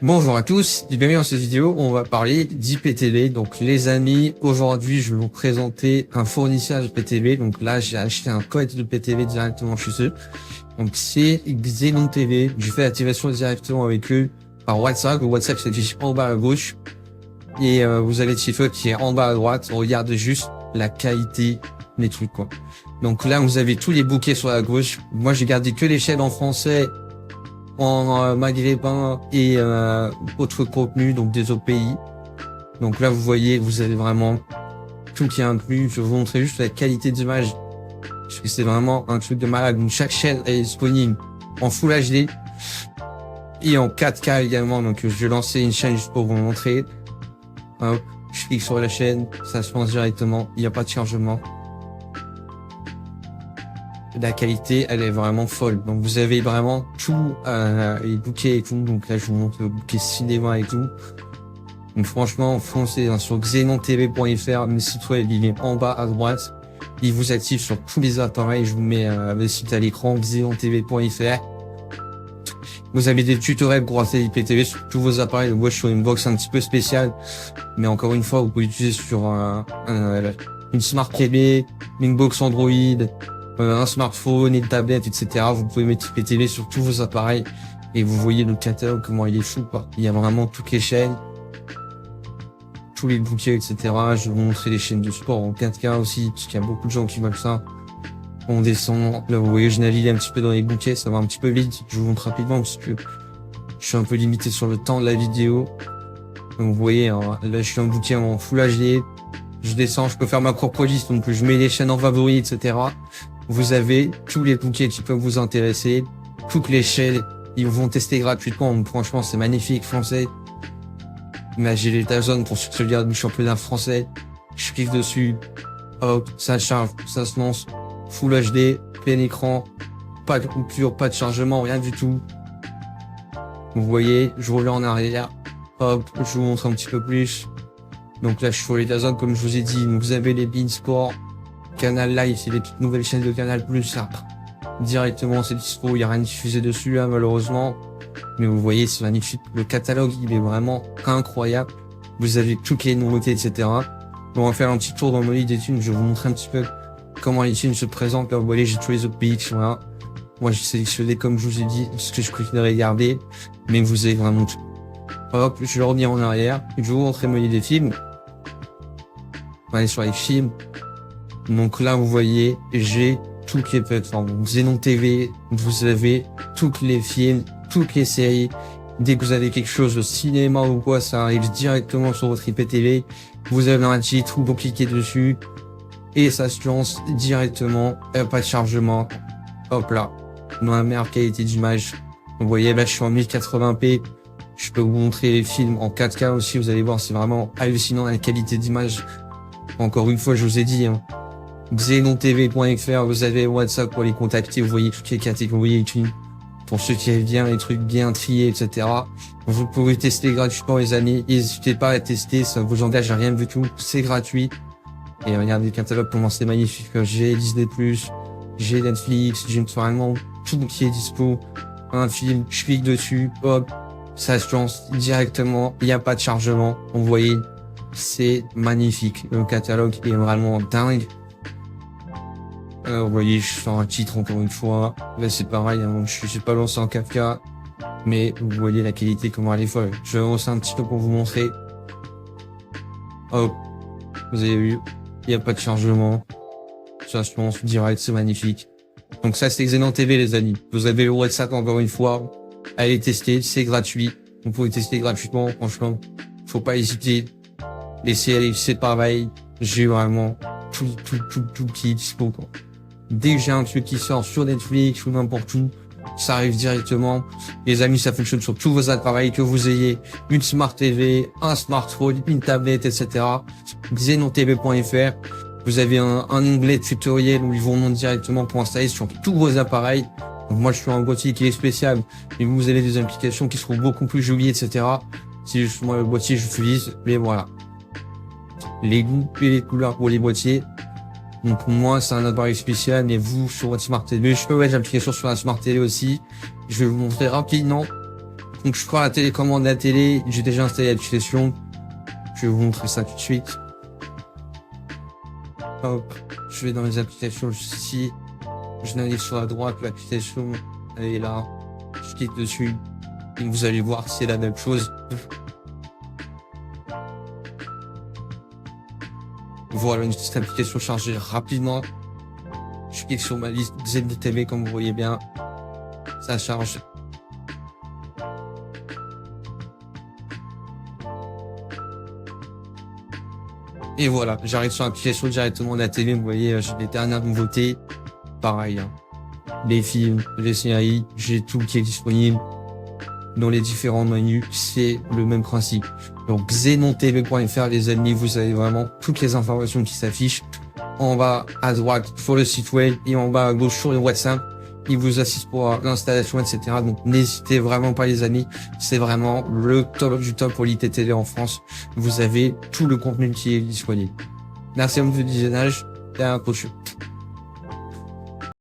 Bonjour à tous, bienvenue dans cette vidéo, on va parler d'IPTV. Donc les amis, aujourd'hui je vais vous présenter un fournisseur d'IPTV. Donc là j'ai acheté un code de PTV directement chez eux. Donc c'est Xenon TV, je fais l'activation directement avec eux par WhatsApp. Le WhatsApp s'affiche en bas à gauche et vous avez le chiffre qui est en bas à droite. On regarde juste la qualité des trucs quoi. Donc là vous avez tous les bouquets sur la gauche. Moi j'ai gardé que les chaînes en français, en maghrébin et autres contenus, donc des autres pays. Donc là vous voyez, vous avez vraiment tout qui est inclus. Je vais vous montrer juste la qualité d'image parce que c'est vraiment un truc de malade. Donc chaque chaîne est disponible en Full HD et en 4K également. Donc je vais lancer une chaîne juste pour vous montrer. Hop, je clique sur la chaîne, ça se lance directement, il n'y a pas de chargement. La qualité, elle est vraiment folle. Donc vous avez vraiment tout, les bouquets et tout. Donc là, je vous montre le bouquet cinéma et tout. Donc franchement, foncez sur xenontv.fr. Le site web, il est en bas à droite. Il vous active sur tous les appareils. Je vous mets le site à l'écran, xenontv.fr. Vous avez des tutoriels pour installer l'IPTV sur tous vos appareils. Moi, je suis sur une box un petit peu spéciale. Mais encore une fois, vous pouvez l'utiliser sur une Smart TV, une box Android, un smartphone, une tablette, etc. Vous pouvez mettre IPTV sur tous vos appareils et vous voyez le catalogue, comment il est fou, quoi. Il y a vraiment toutes les chaînes, tous les bouquets, etc. Je vais vous montrer les chaînes de sport en 4K aussi, parce qu'il y a beaucoup de gens qui veulent ça. On descend, là vous voyez, je navigue un petit peu dans les bouquets, ça va un petit peu vite. Je vous montre rapidement parce que je suis un peu limité sur le temps de la vidéo. Donc vous voyez, hein, là je suis en bouquet en Full HD. Je descends, je peux faire ma propre liste, donc je mets les chaînes en favoris, etc. Vous avez tous les bouquets qui peuvent vous intéresser, toutes les chaînes, ils vont tester gratuitement, donc franchement c'est magnifique, français. Mais j'ai les Dazn pour ceux qui regardent du championnat français, je clique dessus, hop, ça charge, ça se lance, Full HD, plein écran, pas de coupure, pas de chargement, rien du tout. Vous voyez, je reviens en arrière, hop, je vous montre un petit peu plus. Donc là je suis sur les Dazn comme je vous ai dit, vous avez les beIN Sport, Canal Live, c'est les toutes nouvelles chaînes de Canal+, ça. Directement, c'est dispo, il n'y a rien diffusé dessus, hein, malheureusement. Mais vous voyez, c'est magnifique. Le catalogue, il est vraiment incroyable. Vous avez toutes les nouveautés, etc. On va faire un petit tour dans mon lit d'études. Je vais vous montrer un petit peu comment les films se présentent. Là, vous voyez, j'ai tous les autres pays qui sont là. Moi, j'ai sélectionné, comme je vous ai dit, ce que je préférais garder. Mais vous avez vraiment tout. Hop, je reviens en arrière. Je vais vous montrer mon lit des films. On va aller sur les films. Donc là, vous voyez, j'ai toutes les plateformes. Donc Xenon TV, vous avez tous les films, toutes les séries. Dès que vous avez quelque chose de cinéma ou quoi, ça arrive directement sur votre IPTV. Vous avez un titre, vous cliquez dessus et ça se lance directement. Pas de chargement. Hop là, dans la meilleure qualité d'image. Vous voyez, là, je suis en 1080p. Je peux vous montrer les films en 4K aussi. Vous allez voir, c'est vraiment hallucinant la qualité d'image. Encore une fois, je vous ai dit, hein. xenontv.fr, vous avez WhatsApp pour les contacter, vous voyez toutes les catégories utiles. Pour ceux qui aiment bien les trucs bien triés, etc. Vous pouvez tester gratuitement les amis, n'hésitez pas à tester, ça vous engage à rien du tout, c'est gratuit. Et regardez le catalogue, comment c'est magnifique, j'ai Disney+, j'ai Netflix, j'ai vraiment tout qui est dispo. Un film, je clique dessus, hop, ça se lance directement, il n'y a pas de chargement, vous voyez, c'est magnifique. Le catalogue est vraiment dingue. Vous voyez, je fais un titre encore une fois. Là, c'est pareil, hein, je suis pas lancé en 4K. Mais vous voyez la qualité, comment elle est folle. Je vais lancer un petit peu pour vous montrer. Hop. Vous avez vu, il n'y a pas de chargement. Ça se lance direct, c'est magnifique. Donc ça, c'est Xenon TV, les amis. Vous avez le WhatsApp encore une fois. Allez tester, c'est gratuit. Vous pouvez tester gratuitement, franchement. Faut pas hésiter. Les séries, c'est pareil. J'ai vraiment tout qui est dispo, quoi. Dès que j'ai un truc qui sort sur Netflix ou n'importe où, ça arrive directement. Les amis, ça fonctionne sur tous vos appareils, que vous ayez une Smart TV, un smartphone, une tablette, etc. xenontv.fr. Vous avez un onglet tutoriel où ils vous montrent directement pour installer sur tous vos appareils. Donc moi, je suis un boîtier qui est spécial, mais vous avez des applications qui seront beaucoup plus jolies, etc. C'est juste moi le boîtier, j'utilise, mais voilà. Les goûts et les couleurs pour les boîtiers. Donc pour moi, c'est un appareil spécial, mais vous, sur votre Smart TV, je peux mettre l'application sur la Smart TV aussi. Je vais vous montrer rapidement. Donc je prends la télécommande de la télé, j'ai déjà installé l'application. Je vais vous montrer ça tout de suite. Hop, je vais dans les applications ici. Je navigue sur la droite, l'application, elle est là. Je clique dessus. Et vous allez voir, c'est la même chose. Voilà, une petite application chargée rapidement. Je clique sur ma liste ZDTV, comme vous voyez bien. Ça charge. Et voilà, j'arrive sur l'application directement de la télé. Vous voyez, j'ai les dernières nouveautés. Pareil, hein. Les films, les séries, j'ai tout qui est disponible. Dans les différents menus, c'est le même principe. Donc, xenontv.fr, les amis, vous avez vraiment toutes les informations qui s'affichent. En bas à droite pour le site web et en bas à gauche sur le WhatsApp. Il vous assiste pour l'installation, etc. Donc, n'hésitez vraiment pas, les amis. C'est vraiment le top du top pour l'ITTV en France. Vous avez tout le contenu qui est disponible. Merci à vous du visionnage et à la prochaine.